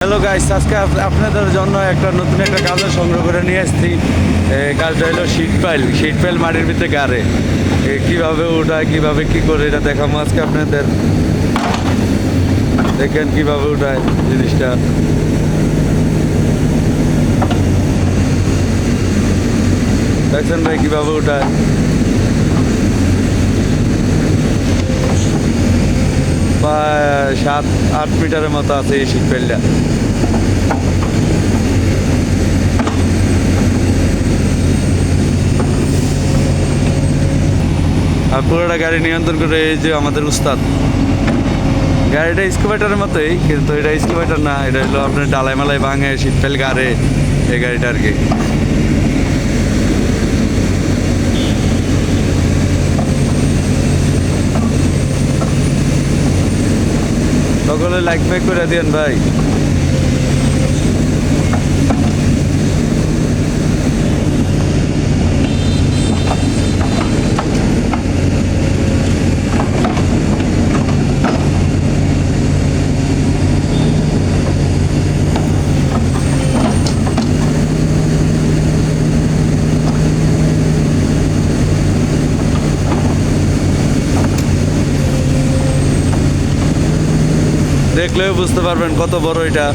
Hello guys, আজকে আপনাদের জন্য নতুন একটা কাজের সংগ্রহ করে নিয়ে এসেছি। কাজটা হলো শিট পাইল মাটির ভিতরে গাড়ে কীভাবে উঠায়, কীভাবে কী করে এটা দেখাবো আজকে আপনাদের। দেখেন কীভাবে উঠায় জিনিসটা। দেখছেন ভাই কীভাবে উঠায়। প্রায় 7-8 মিটারের মতো আছে এই শিট পাইলটা। আর পুরোটা গাড়ি নিয়ন্ত্রণ করে এই যে আমাদের উস্তাদ। গাড়িটা স্কুবাইটারের মতোই, কিন্তু এটা স্কুবাইটার না, এটা হলো আপনার ডালাই মালাই ভাঙে শিট পাইল গাড়ে এই গাড়িটা আর কি। সকলে লাইক ব্যাক করে দিন ভাই। দেখলেও বুঝতে পারবেন কত বড় এটা।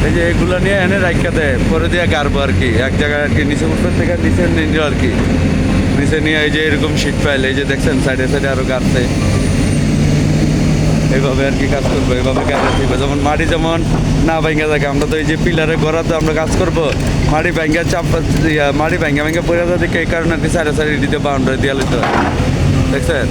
এই যে এগুলো নিয়ে এনে রাখা দেয়, পরে দিয়ে গাড়বো আর কি এক জায়গায় আর কি, নিচে উপর থেকে নিচে নিয়ে আর কি। নিচে নিয়ে এই যে এরকম শিট পাইল, এই যে দেখছেন সাইডে সাইডে আরো গাড়ছে। এইভাবে আর কি কাজ করবো, এইভাবে গাড়া দিবে। যেমন মাটি যেমন না ভাঙ্গা থাকে, আমরা তো এই যে পিলারে গড়াতে আমরা কাজ করবো, মাটি ভাঙ্গা মাটি ভাঙ্গা পড়ে যাতে এই কারণে আর কি সাইডে সাইডে দিতে বাউন্ডারি দিয়ে লিতে হয়। দেখছেন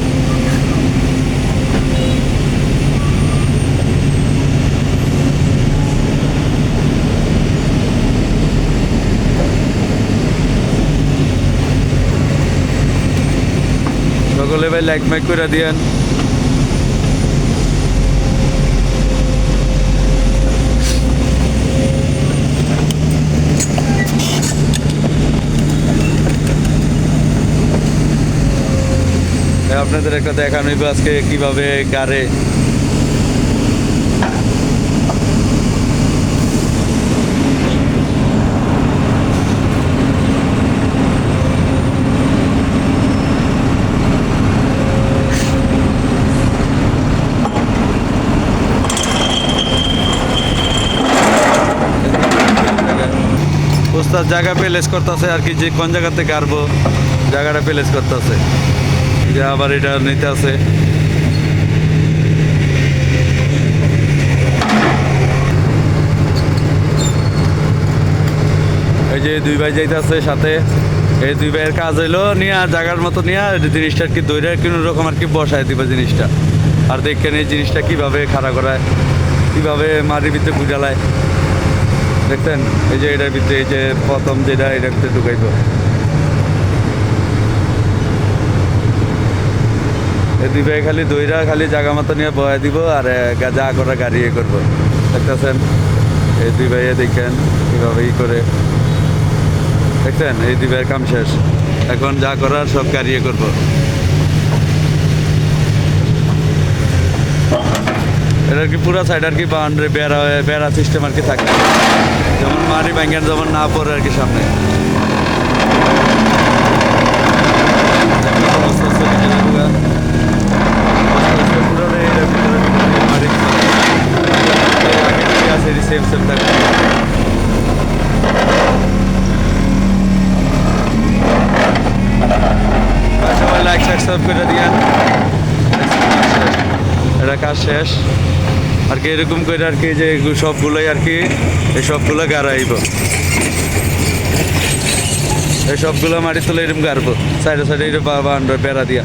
সকলে ভাই লাইক মাইক করে দিয়েন। আপনাদের একটা দেখানো আজকে কিভাবে গাড়ে। ওস্তাদ জায়গা প্লেস করতেছে আর কি, যে কোন জায়গাতে গাড়বো জায়গাটা প্লেস করতেছে। যে আবার এটা নিতে আছে। এই যে দুই ভাই যাইতেছে সাথে, এই দুই ভাইয়ের কাজ হইলো নিয়ে জায়গার মতো নিয়ে জিনিসটা আর কি দৈরে কোনো রকম আর কি বসায় দিবে জিনিসটা। আর দেখেন এই জিনিসটা কিভাবে খাড়া করায়, কিভাবে মাটির ভিতরে গুজালায়। দেখছেন এই যে এটার ভিতরে এই যে প্রথম যেটা এটার ভিতরে ঢুকাইব। এই দুই ভাই খালি দইরা খালি জায়গা মতো নিয়ে বয়া দিব, আর যা করা গাড়ি করবো। দেখতেছেন এই দুই ভাইয়ে দেখেন কীভাবে করে। দেখছেন এই দুই ভাইয়ের কাম শেষ, এখন যা করার সব গাড়ি করবো। এটা আর কি পুরো সাইড আর কি বাউন্ডারি বেড়া সিস্টেম আর কি থাকে, যেমন মাটি ভাঙ্গেন যেমন না পড়ে আর কি সামনে। সেম সেম থাকে। সবাই লাইক সাবস্ক্রাইব করে দিয়েন। এটা কাজ শেষ আর কি, এরকম করে আর কি যে সবগুলোই আর কি এই সবগুলো গাড়াইব। এই সবগুলো মাটি তুলে এরকম গাড়বো সাইডে সাইডে বেড়া দিয়া।